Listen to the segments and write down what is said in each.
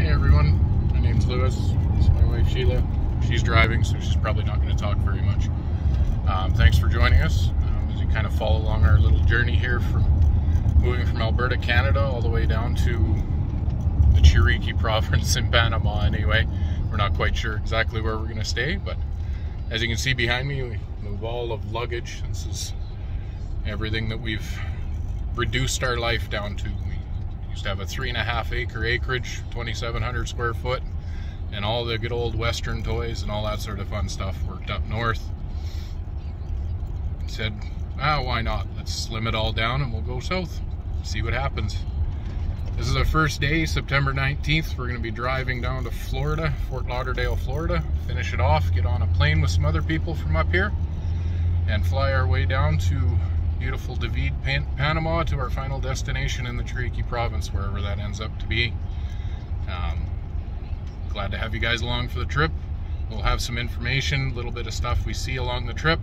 Hey everyone, my name's Lewis. This is my wife Sheila. She's driving, so she's probably not going to talk very much. Thanks for joining us as you kind of follow along our little journey here from moving from Alberta, Canada, all the way down to the Chiriqui province in Panama. Anyway, we're not quite sure exactly where we're going to stay, but as you can see behind me, we move all of luggage. This is everything that we've reduced our life down to. We used to have a 3.5 acre acreage, 2,700 square foot, and all the good old Western toys and all that sort of fun stuff worked up north. Said, why not? Let's slim it all down and we'll go south, see what happens. This is our first day, September 19th. We're going to be driving down to Florida, Fort Lauderdale, Florida, finish it off, get on a plane with some other people from up here, and fly our way down to beautiful David, Panama, to our final destination in the Chiriqui province, wherever that ends up to be. Glad to have you guys along for the trip. We'll have some information, a little bit of stuff we see along the trip.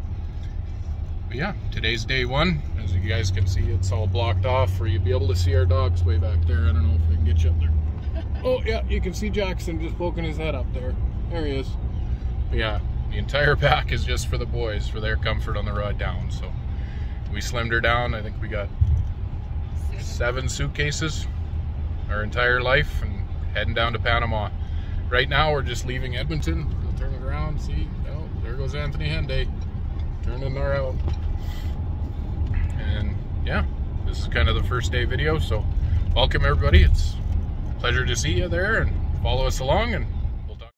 But yeah, today's day one. As you guys can see, it's all blocked off, or you'll be able to see our dogs way back there. I don't know if I can get you up there. Oh yeah, you can see Jackson just poking his head up there. There he is. But yeah, the entire pack is just for the boys, for their comfort on the ride down. So we slimmed her down. I think we got 7 suitcases, our entire life, and heading down to Panama. Right now we're just leaving Edmonton. We'll turn it around, see, oh, there goes Anthony Henday, turning her out. And yeah, this is kind of the first day video, so welcome everybody. It's a pleasure to see you there, and follow us along, and we'll talk.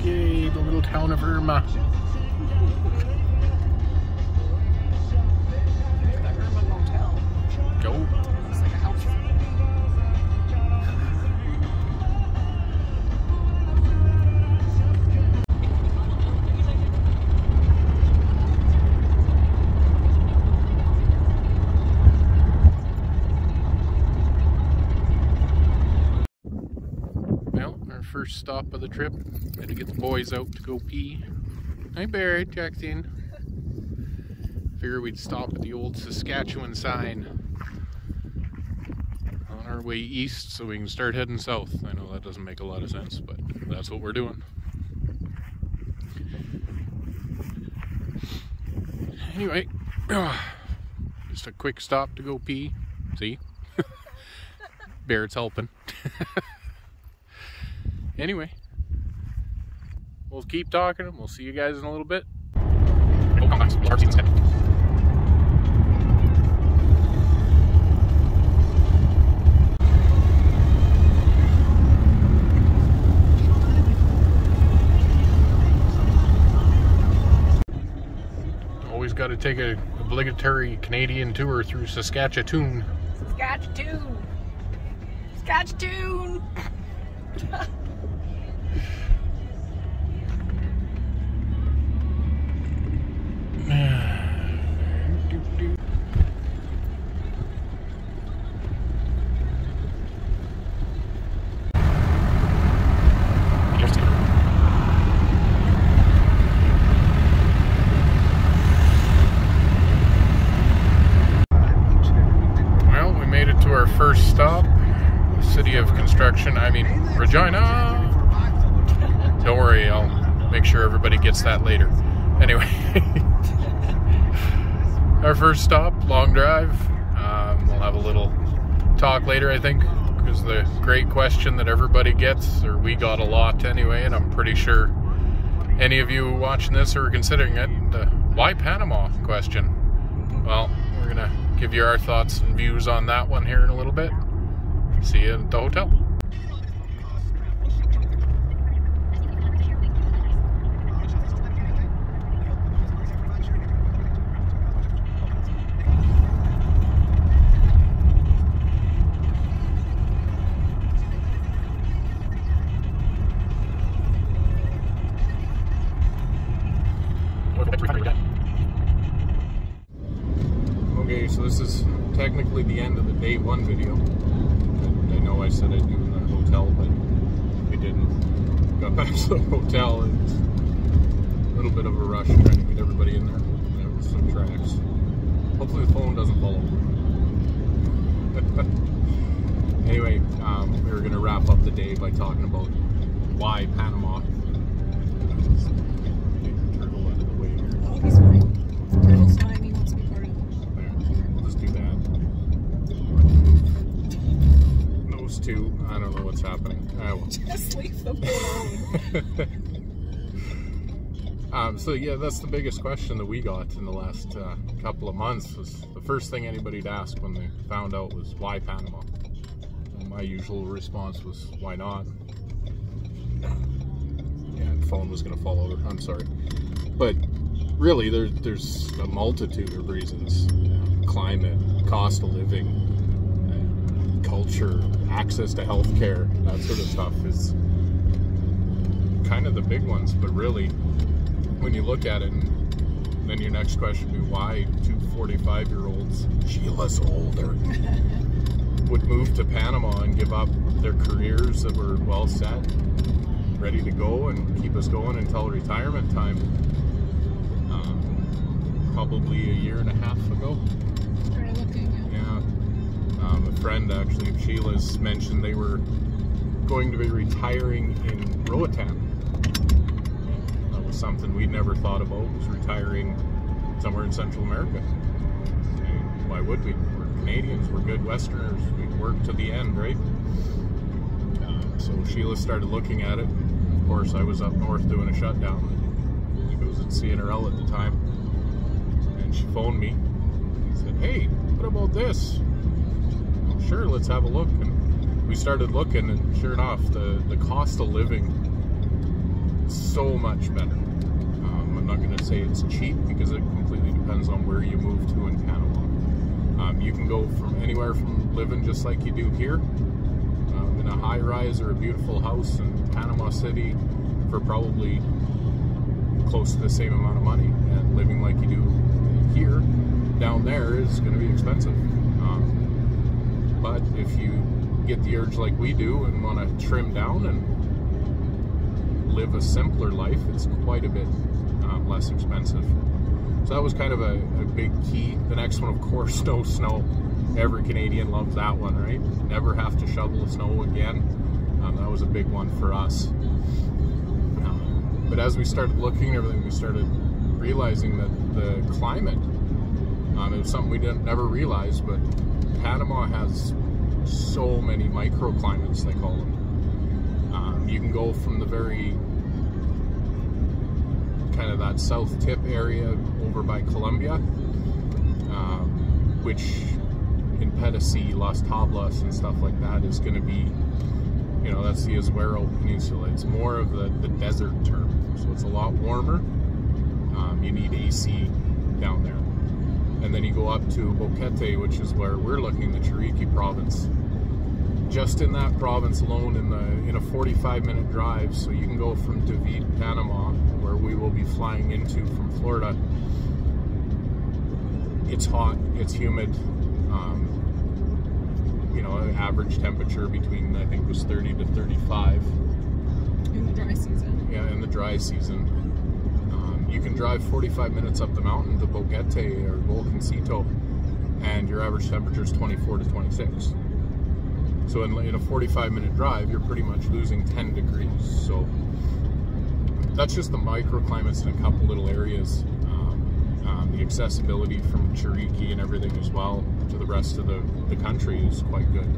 Okay, the little town of Irma. Go. It's like a house. Well, our first stop of the trip. Had to get the boys out to go pee. Hi Barrett, Jackson. Figured we'd stop at the old Saskatchewan sign on our way east so we can start heading south. I know that doesn't make a lot of sense, but that's what we're doing. Anyway, just a quick stop to go pee. See? Barrett's helping. Anyway, we'll keep talking and we'll see you guys in a little bit. Oh, come on, our season's head. Always got to take an obligatory Canadian tour through Saskatchewan. Saskatchewan. Saskatchewan. Well, we made it to our first stop, the city of construction, Regina. Don't worry, I'll make sure everybody gets that later. Anyway, our first stop, long drive. We'll have a little talk later, I think, because the great question that everybody gets, or we got a lot anyway, and I'm pretty sure any of you watching this are considering it, the why Panama question. Well, we're gonna give you our thoughts and views on that one here in a little bit. See you at the hotel. Okay, so this is technically the end of the day one video. I know know I said I'd do in the hotel, but we didn't. Got back to the hotel, and it's a little bit of a rush trying to get everybody in there. There was some tracks. Hopefully the phone doesn't fall over. Anyway, we were going to wrap up the day by talking about why Panama. Turtle out of the way here. Oh, he's fine. Turtle's fine. He wants to be part of it. There, we'll just do that. Those two, I don't know what's happening. I will. Just leave them alone. So yeah, that's the biggest question that we got in the last couple of months. Was the first thing anybody'd ask when they found out was why Panama. And my usual response was why not. Yeah, the phone was going to fall over. I'm sorry, but really, there's a multitude of reasons: climate, cost of living, culture, access to healthcare, that sort of stuff is kind of the big ones. But really, when you look at it, and then your next question would be why two 45-year-olds, Sheila's older, would move to Panama and give up their careers that were well set, ready to go and keep us going until retirement time. Probably a year and a half ago. Started looking. Yeah. A friend actually of Sheila's mentioned they were going to be retiring in Roatan. That was something we'd never thought about, was retiring somewhere in Central America. And why would we? We're Canadians, we're good Westerners, we work to the end, right? So Sheila started looking at it. Of course, I was up north doing a shutdown. I think I was at CNRL at the time. And she phoned me and said, hey, what about this? Well, sure, let's have a look. And we started looking, and sure enough, the cost of living is so much better. I'm not going to say it's cheap, because it completely depends on where you move to in Panama. You can go from anywhere from living just like you do here, in a high-rise or a beautiful house in Panama City for probably close to the same amount of money, and living like you do here down there is going to be expensive. But if you get the urge like we do and want to trim down and live a simpler life, it's quite a bit less expensive. So that was kind of a big key. The next one, of course, no snow. Every Canadian loves that one, right? Never have to shovel the snow again. That was a big one for us. But as we started looking at everything, we started realizing that the climate, it was something we never realized, but Panama has so many microclimates, they call them. You can go from the very kind of that south tip area over by Colombia, which in Pedasí, Las Tablas and stuff like that is going to be, you know, that's the Azuero Peninsula. It's more of the desert term, so it's a lot warmer. You need AC down there. And then you go up to Boquete, which is where we're looking, the Chiriqui province. Just in that province alone, in a 45-minute drive, so you can go from David, Panama, where we will be flying into from Florida. It's hot, it's humid. You know, average temperature between, I think it was 30 to 35. In the dry season. Yeah, in the dry season. You can drive 45 minutes up the mountain to Boquete or Volcancito, and your average temperature is 24 to 26. So in a 45-minute drive, you're pretty much losing 10 degrees. So that's just the microclimates in a couple little areas. The accessibility from Chiriqui and everything as well to the rest of the country is quite good.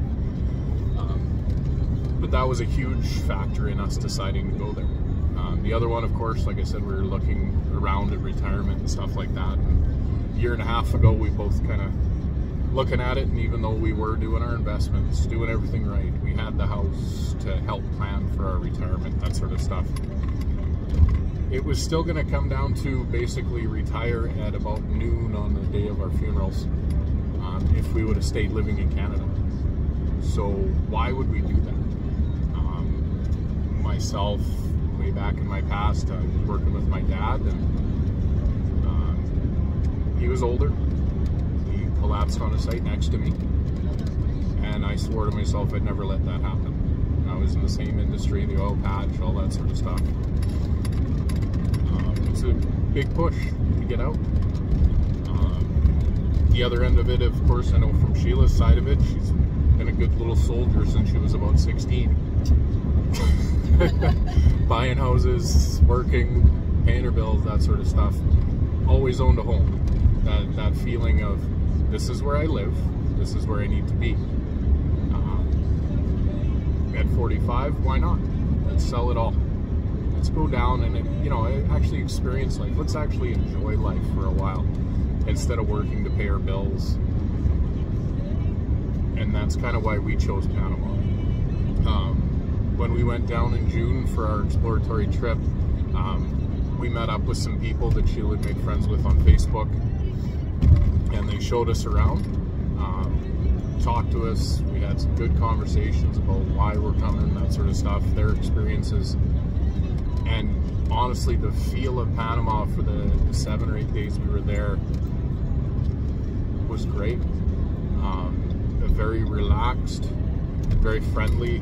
But that was a huge factor in us deciding to go there. The other one, of course, like I said, we were looking around at retirement and stuff like that. And a year and a half ago, we both kind of looking at it, and even though we were doing our investments, doing everything right, we had the house to help plan for our retirement, that sort of stuff. It was still going to come down to basically retire at about noon on the day of our funerals, if we would have stayed living in Canada. So why would we do that? Myself, way back in my past, I was working with my dad, and he was older. He collapsed on a site next to me, and I I swore to myself I'd never let that happen. I was in the same industry, the oil patch, all that sort of stuff. It's a big push to get out. The other end of it, of course, I know from Sheila's side of it, she's been a good little soldier since she was about 16. Buying houses, working, paying her bills, that sort of stuff. Always owned a home. That feeling of, this is where I live, this is where I need to be. At 45, why not? Let's sell it all. Let's go down and, actually experience life. Let's actually enjoy life for a while instead of working to pay our bills. And that's kind of why we chose Panama. When we went down in June for our exploratory trip, we met up with some people that Sheila had made friends with on Facebook, and they showed us around, talked to us. We had some good conversations about why we're coming, that sort of stuff, their experiences. And honestly, the feel of Panama for the 7 or 8 days we were there was great. Very relaxed, very friendly.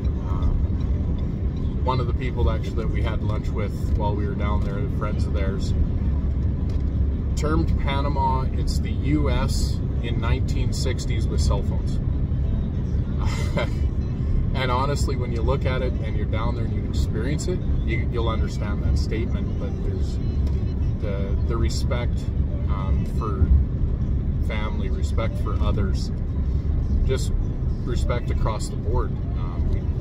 One of the people actually that we had lunch with while we were down there, friends of theirs, termed Panama, it's the US in 1960s with cell phones. And honestly, when you look at it and you're down there and you experience it, you'll understand that statement. But there's the respect for family, respect for others, just respect across the board.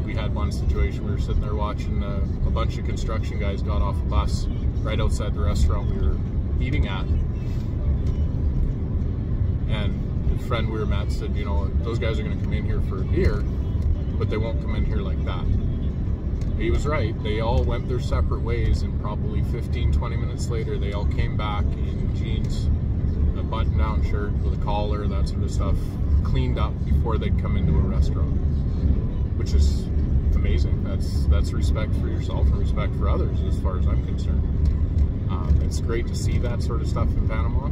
We had one situation, we were sitting there watching a bunch of construction guys got off a bus right outside the restaurant we were eating at. And the friend we were met said, those guys are going to come in here for a beer, but they won't come in here like that. He was right. They all went their separate ways, and probably 15-20 minutes later, they all came back in jeans, a button-down shirt with a collar, that sort of stuff, cleaned up before they'd come into a restaurant, which is amazing. That's respect for yourself and respect for others, as far as I'm concerned. It's great to see that sort of stuff in Panama.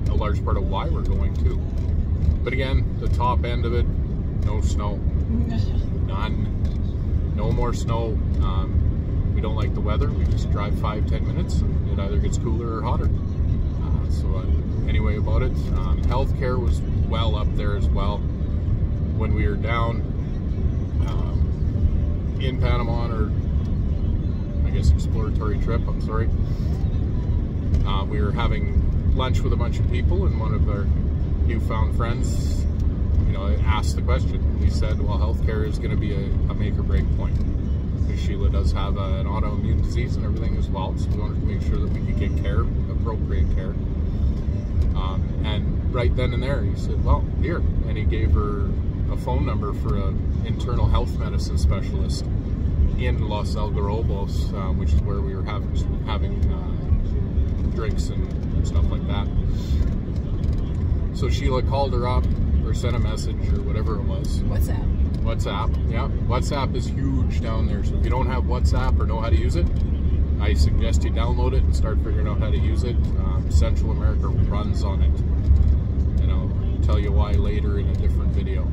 A large part of why we're going too. But again, the top end of it, no snow. None. No more snow. We don't like the weather. We just drive 5-10 minutes and it either gets cooler or hotter. Anyway about it, healthcare was well up there as well. When we were down in Panama, or I guess exploratory trip, I'm sorry, we were having lunch with a bunch of people, and one of our newfound friends, asked the question. We said, well, healthcare is going to be a make or break point. Because Sheila does have an autoimmune disease and everything as well, so we wanted to make sure that we could get care, appropriate care. And right then and there, he said, well, here. And he gave her a phone number for an internal health medicine specialist in Los Algarrobos, which is where we were having drinks and stuff like that. So Sheila called her up or sent a message or whatever it was. WhatsApp, yeah. WhatsApp is huge down there. So if you don't have WhatsApp or know how to use it, I suggest you download it and start figuring out how to use it. Central America runs on it. And I'll tell you why later in a different video.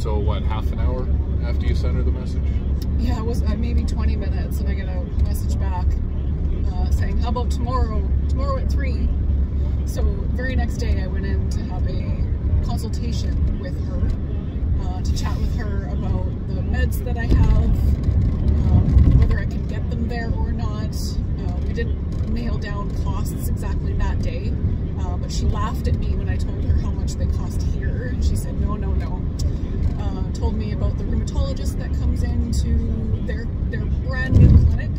So what, half an hour after you sent her the message? Yeah, it was maybe 20 minutes, and I get a message back saying, how about tomorrow at 3? So very next day I went in to have a consultation with her, to chat with her about the meds that I have, whether I can get them there or not. We didn't nail down costs exactly that day, but she laughed at me when I told her how much they cost here. She said, no. Told me about the rheumatologist that comes into their brand new clinic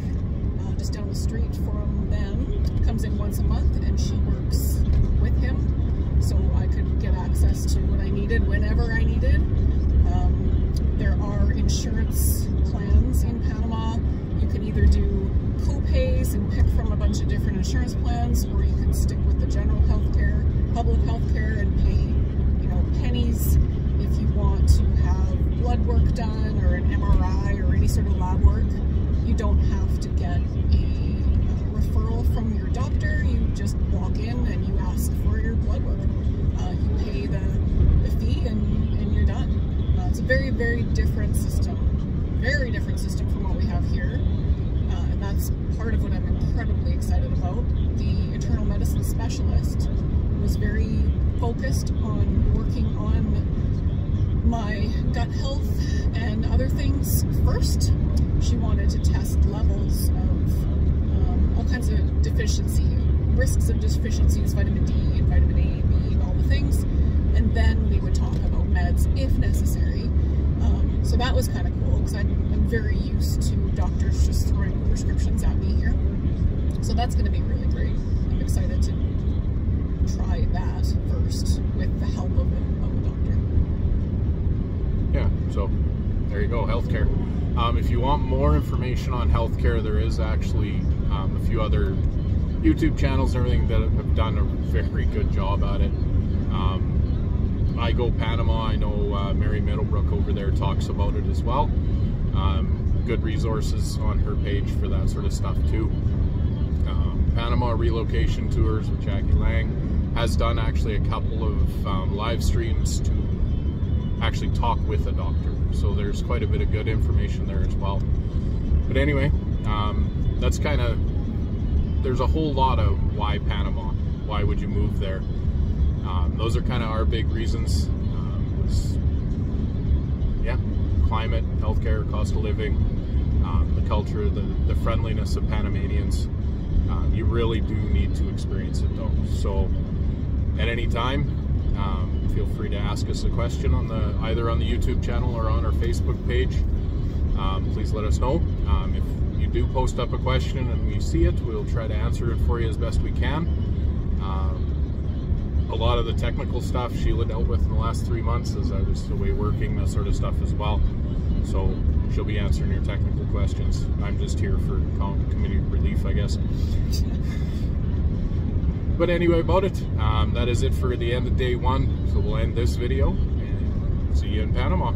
just down the street from them. Comes in once a month, and she works with him, so I could get access to what I needed whenever I needed. There are insurance plans in Panama. You can either do co-pays and pick from a bunch of different insurance plans, or you can stick with the general healthcare, public healthcare, and pay, pennies if you want to have blood work done or an MRI or any sort of lab work. You don't have to get a referral from your doctor. You just walk in and you ask for your blood work. You pay the very different system from what we have here. And that's part of what I'm incredibly excited about. The internal medicine specialist was very focused on working on my gut health and other things first. She wanted to test levels of all kinds of deficiency, risks of deficiencies, vitamin D and vitamin A and B and all the things, and then we would talk about meds if necessary. So that was kind of cool, because I'm very used to doctors just throwing prescriptions at me here. So that's going to be really great. I'm excited to try that first with the help of a doctor. Yeah, so there you go, healthcare. If you want more information on healthcare, there is actually a few other YouTube channels and everything that have done a very good job at it. I Go Panama, I know Mary Middlebrook over there talks about it as well. Good resources on her page for that sort of stuff too. Panama Relocation Tours with Jackie Lang has done actually a couple of live streams to actually talk with a doctor. So there's quite a bit of good information there as well. But anyway, that's kind of, there's a whole lot of why Panama, why would you move there? Those are kind of our big reasons. Yeah, climate, healthcare, cost of living, the culture, the friendliness of Panamanians. You really do need to experience it though. So at any time, feel free to ask us a question on either on the YouTube channel or on our Facebook page. Please let us know. If you do post up a question and we see it, we'll try to answer it for you as best we can. A lot of the technical stuff Sheila dealt with in the last 3 months as I was away working, that sort of stuff as well. So she'll be answering your technical questions. I'm just here for community relief, I guess. But anyway, about it, that is it for the end of day one. So we'll end this video and see you in Panama.